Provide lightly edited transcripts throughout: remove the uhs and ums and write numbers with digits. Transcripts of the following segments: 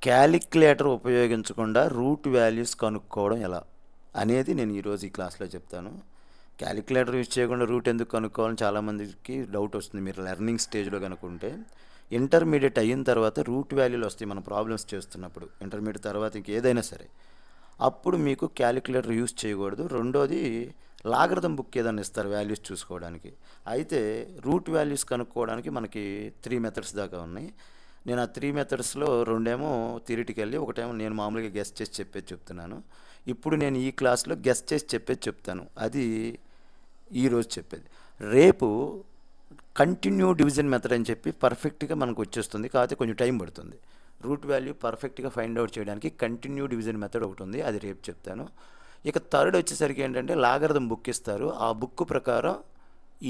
Calculator ఉపయోగించకుండా root values కనుక్కోవడం ఎలా అనేది నేను ఈరోజు ఈ క్లాస్లో చెప్తాను. క్యాలిక్యులేటర్ యూజ్ చేయకుండా రూట్ ఎందుకు కనుక్కోవాలని చాలామందికి డౌట్ వస్తుంది. మీరు లెర్నింగ్ స్టేజ్లో కనుక్కుంటే ఇంటర్మీడియట్ అయిన తర్వాత రూట్ వాల్యూలు వస్తాయి మనం ప్రాబ్లమ్స్ చేస్తున్నప్పుడు. ఇంటర్మీడియట్ తర్వాత ఇంకేదైనా సరే అప్పుడు మీకు క్యాలిక్యులేటర్ యూజ్ చేయకూడదు. రెండోది, లాగరిథం బుక్ ఏదైనా ఇస్తారు వాల్యూస్ చూసుకోవడానికి. అయితే రూట్ వాల్యూస్ కనుక్కోవడానికి మనకి 3 మెథడ్స్ దాకా ఉన్నాయి. నేను ఆ 3 మెథడ్స్లో రెండేమో థియరిటికల్లీ, ఒకటేమో నేను మామూలుగా గెస్ చేసి చెప్పేది చెప్తున్నాను. ఇప్పుడు నేను ఈ క్లాస్లో గెస్ చేసి చెప్పేది చెప్తాను. అది ఈరోజు చెప్పేది. రేపు కంటిన్యూ డివిజన్ మెథడ్ అని చెప్పి పర్ఫెక్ట్గా మనకు వచ్చేస్తుంది, కాకపోతే కొంచెం టైం పడుతుంది. రూట్ వాల్యూ పర్ఫెక్ట్గా ఫైండ్ అవుట్ చేయడానికి కంటిన్యూ డివిజన్ మెథడ్ ఒకటి ఉంది, అది రేపు చెప్తాను. ఇక థర్డ్ వచ్చేసరికి ఏంటంటే లాగరిథం బుక్ ఇస్తారు, ఆ బుక్ ప్రకారం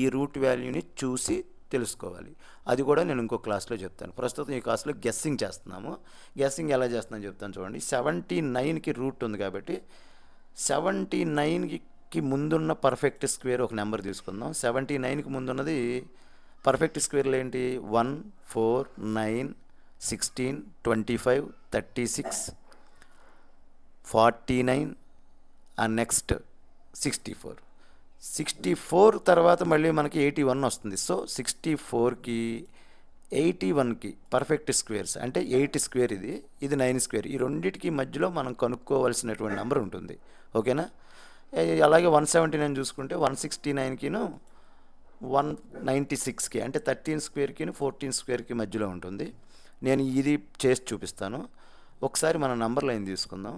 ఈ రూట్ వాల్యూని చూసి తెలుసుకోవాలి. అది కూడా నేను ఇంకో క్లాస్లో చెప్తాను. ప్రస్తుతం ఈ క్లాస్లో గెస్సింగ్ చేస్తున్నాము. గెస్సింగ్ ఎలా చేస్తున్నాను చెప్తాను చూడండి. 79కి రూట్ ఉంది కాబట్టి 79కి ముందున్న పర్ఫెక్ట్ స్క్వేర్ ఒక నెంబర్ తీసుకుందాం. 79కి ముందున్నది పర్ఫెక్ట్ స్క్వేర్లు ఏంటి? 1, 4, 9, 16, 25, 36, 49 అండ్ నెక్స్ట్ 64. 64 తర్వాత మళ్ళీ మనకి 81 వస్తుంది. సో 64కి 81కి పర్ఫెక్ట్ స్క్వేర్స్ అంటే 8 స్క్వేర్, ఇది 9 స్క్వేర్. ఈ రెండింటికి మధ్యలో మనం కనుక్కోవాల్సినటువంటి నెంబర్ ఉంటుంది. ఓకేనా? అలాగే 179 చూసుకుంటే 169కిను 196కి అంటే 13 స్క్వేర్కిను 14 స్క్వేర్కి మధ్యలో ఉంటుంది. నేను ఇది చేసి చూపిస్తాను. ఒకసారి మన నంబర్ లైన్ తీసుకుందాం.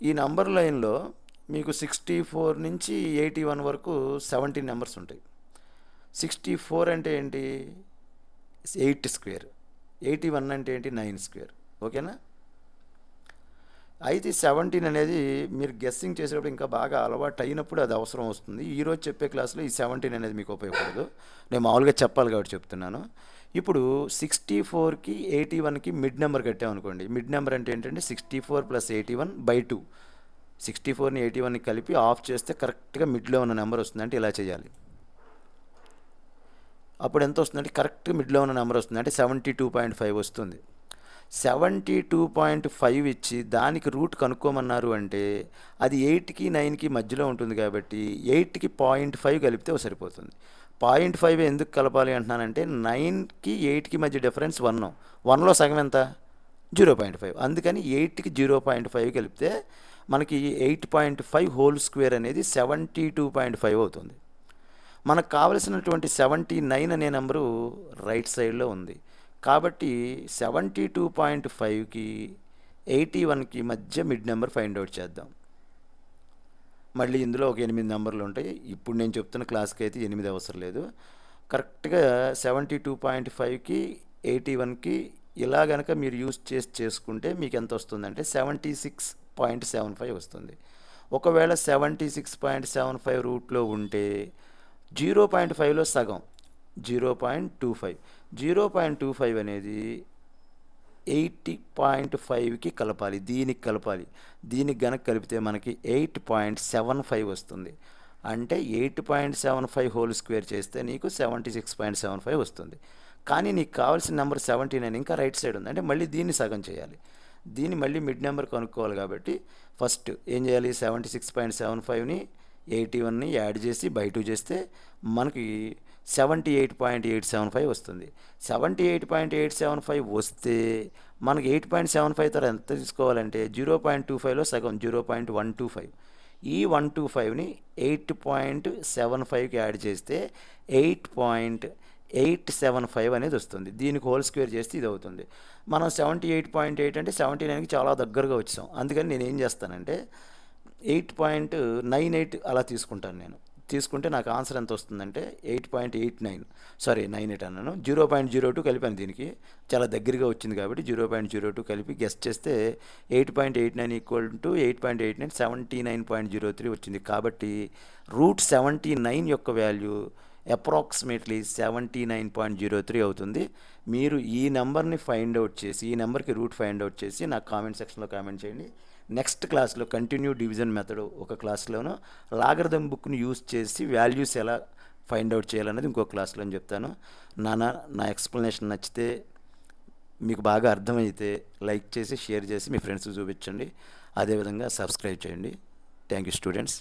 ఈ నంబర్ లైన్లో మీకు 64 నుంచి 81 వరకు 17 నెంబర్స్ ఉంటాయి. 64 అంటే ఏంటి? 8 స్క్వేర్. 81 అంటే ఏంటి? 9 స్క్వేర్. ఓకేనా? అయితే 17 అనేది మీరు గెస్సింగ్ చేసేటప్పుడు ఇంకా బాగా అలవాటు అయినప్పుడు అది అవసరం వస్తుంది. ఈరోజు చెప్పే క్లాస్లో ఈ 17 అనేది మీకు ఉపయోగపడదు, నేను మామూలుగా చెప్పాలి కాబట్టి చెప్తున్నాను. ఇప్పుడు 64కి 81కి మిడ్ నెంబర్ కట్టామనుకోండి. మిడ్ నెంబర్ అంటే ఏంటంటే 64 + 81/2. 64ని 81ని కలిపి ఆఫ్ చేస్తే కరెక్ట్గా మిడ్లో ఉన్న నెంబర్ వస్తుంది. అంటే ఇలా చేయాలి. అప్పుడు ఎంత వస్తుందంటే కరెక్ట్గా మిడ్లో ఉన్న నెంబర్ వస్తుంది, అంటే 72.5 వస్తుంది. 72.5 ఇచ్చి దానికి రూట్ కనుక్కోమన్నారు అంటే అది 8కి 9కి మధ్యలో ఉంటుంది కాబట్టి 8కి 0.5 కలిపితే సరిపోతుంది. 0.5 ఎందుకు కలపాలి అంటున్నానంటే 9కి 8కి మధ్య డిఫరెన్స్ 1. 1లో సగం ఎంత? 0.5. అందుకని 8కి 0.5 కలిపితే మనకి 8.5 హోల్ స్క్వేర్ అనేది 72.5 అవుతుంది. మనకు కావలసినటువంటి 79 అనే నెంబరు రైట్ సైడ్లో ఉంది కాబట్టి 72.5కి 81కి మధ్య మిడ్ నెంబర్ ఫైండ్ అవుట్ చేద్దాం. మళ్ళీ ఇందులో ఒక 8 నెంబర్లు ఉంటాయి. ఇప్పుడు నేను చెప్తున్న క్లాస్కి అయితే 8 అవసరం లేదు. కరెక్ట్గా 72.5కి 81కి ఇలా కనుక మీరు యూజ్ చేసుకుంటే మీకు ఎంత వస్తుందంటే 76.75 వస్తుంది. ఒకవేళ 76.75 రూట్లో ఉంటే 0.5లో సగం 0.25. 0.25 అనేది 80.5కి కలపాలి, దీనికి కలపాలి. దీనికి గనక కలిపితే మనకి 8.75 వస్తుంది. అంటే 8.75 హోల్ స్క్వేర్ చేస్తే నీకు 76.75 వస్తుంది. కానీ నీకు కావాల్సిన నెంబర్ 79 ఇంకా రైట్ సైడ్ ఉంది, అంటే మళ్ళీ దీన్ని సగం చేయాలి. దీన్ని మళ్ళీ మిడ్ నెంబర్ కనుక్కోవాలి కాబట్టి ఫస్ట్ ఏం చేయాలి? 76.75ని 81ని యాడ్ చేసి బై 2 చేస్తే మనకి 78.875 వస్తుంది. 78.875 వస్తే మనకి 8.75 తర్వాత ఎంత తీసుకోవాలంటే 0.25లో సగం 0.125. ఈ 125ని 8.75కి యాడ్ చేస్తే 8.875 అనేది వస్తుంది. దీనికి హోల్ స్క్వేర్ చేస్తే ఇది అవుతుంది. మనం 78.8 అంటే 79కి చాలా దగ్గరగా వచ్చాం. అందుకని నేను ఏం చేస్తానంటే 8.98 అలా తీసుకుంటాను. నేను తీసుకుంటే నాకు ఆన్సర్ ఎంత వస్తుందంటే 8.89, సారీ 98 అన్నాను, 0.02 కలిపాను. దీనికి చాలా దగ్గరగా వచ్చింది కాబట్టి 0.02 కలిపి గెస్ట్ చేస్తే 8.89 = 8.89 79.03 వచ్చింది. కాబట్టి రూట్ 79 యొక్క వాల్యూ అప్రాక్సిమేట్లీ 79.03 అవుతుంది. మీరు ఈ నెంబర్ని ఫైండ్ అవుట్ చేసి ఈ నెంబర్కి రూట్ ఫైండ్ అవుట్ చేసి నాకు కామెంట్ సెక్షన్లో కామెంట్ చేయండి. నెక్స్ట్ క్లాస్లో కంటిన్యూ డివిజన్ మెథడ్ ఒక క్లాస్లోనూ లాగరిథం బుక్ని యూజ్ చేసి వాల్యూస్ ఎలా ఫైండ్ అవుట్ చేయాలనేది ఇంకో క్లాస్లో అని చెప్తాను. నా ఎక్స్ప్లెనేషన్ నచ్చితే, మీకు బాగా అర్థమైతే లైక్ చేసి షేర్ చేసి మీ ఫ్రెండ్స్కి చూపించండి. అదేవిధంగా సబ్స్క్రైబ్ చేయండి. Thank you students.